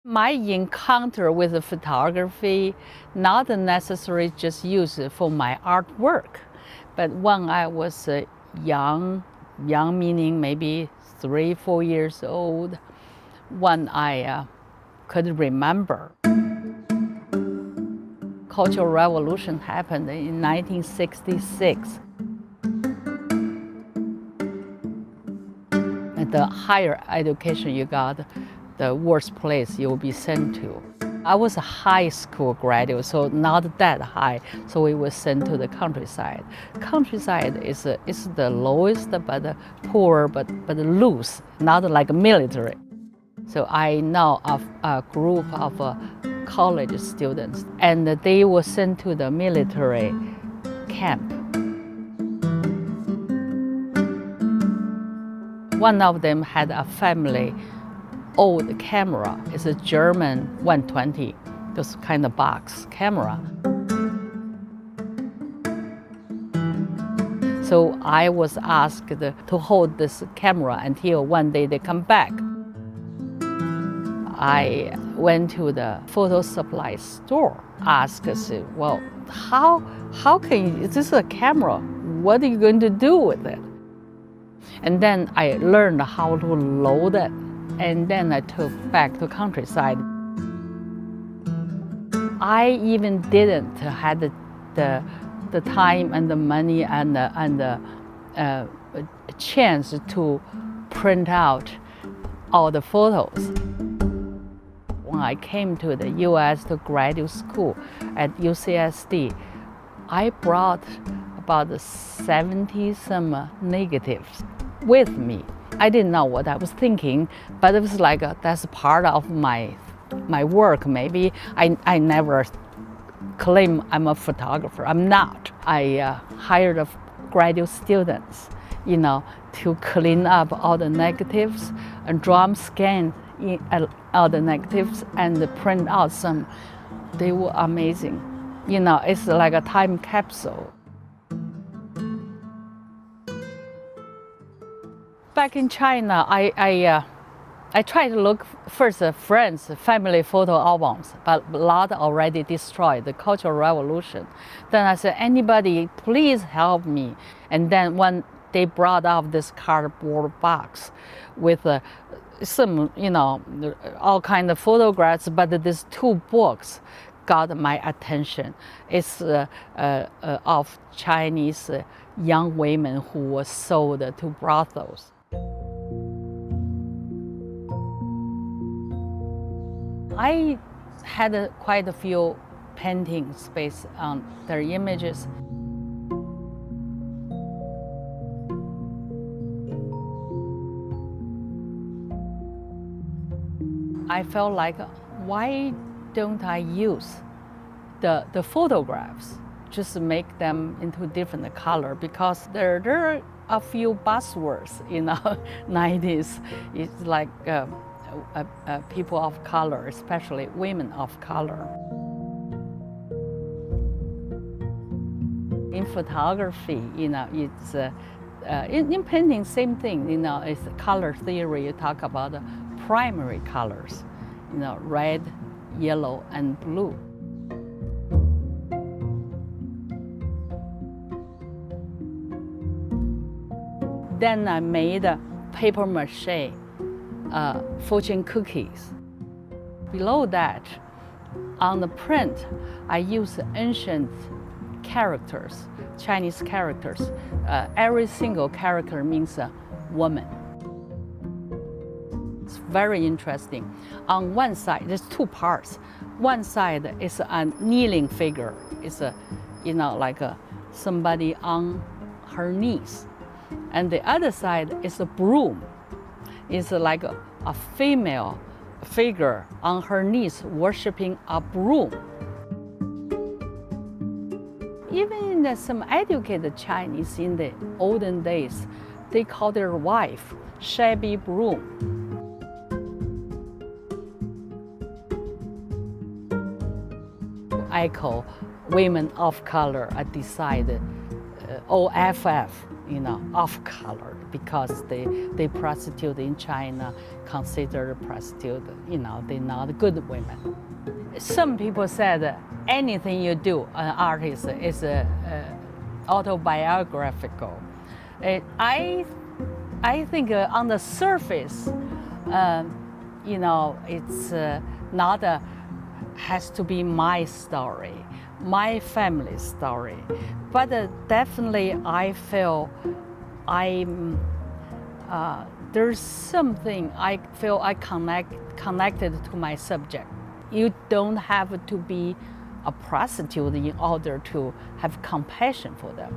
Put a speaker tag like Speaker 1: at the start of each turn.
Speaker 1: My encounter with photography, not necessarily just use it for my artwork, but when I was young meaning maybe 3-4 years old, when I could remember. Cultural Revolution happened in 1966. The higher education you got, the worst place you will be sent to. I was a high school graduate, so not that high, so we were sent to the countryside. Countryside is the lowest, but poor, but loose, not like military. So I know of a group of college students, and they were sent to the military camp. One of them had a family old camera. It's a German 120, this kind of box camera. So I was asked to hold this camera until one day they come back. I went to the photo supply store, asked, well, how can you, this is a camera, what are you going to do with it? And then I learned how to load it, and then I took back to countryside. I even didn't have the time and the money and the chance to print out all the photos. When I came to the U.S. to graduate school at UCSD, I brought about 70-some negatives with me. I didn't know what I was thinking, but it was like that's part of my work. Maybe I never claim I'm a photographer. I'm not. I hired graduate students, to clean up all the negatives and drum scan all the negatives and print out some. They were amazing. It's like a time capsule. Back in China, I tried to look first at friends, family photo albums, but a lot already destroyed, the Cultural Revolution. Then I said, anybody, please help me. And then when they brought out this cardboard box with some, all kind of photographs, but these 2 books got my attention. It's of Chinese young women who were sold to brothels. I had quite a few paintings based on their images. I felt like, why don't I use the photographs, just make them into different color? Because there are a few buzzwords, 90s. It's like people of color, especially women of color. In photography, it's in painting, same thing. It's color theory. You talk about primary colors, red, yellow, and blue. Then I made paper mache fortune cookies. Below that, on the print, I use ancient characters, Chinese characters. Every single character means a woman. It's very interesting. On one side, there's 2 parts. One side is a kneeling figure. It's like somebody on her knees. And the other side is a broom. It's like a female figure on her knees worshiping a broom. Even in some educated Chinese in the olden days, they call their wife shabby broom. I call women of color, I decided OFF, off color. because they prostitute in China, considered prostitute, they're not good women. Some people said anything you do, an artist, is autobiographical. I think on the surface, it's not has to be my story, my family's story, but definitely I feel there's something I feel I connected to my subject. You don't have to be a prostitute in order to have compassion for them.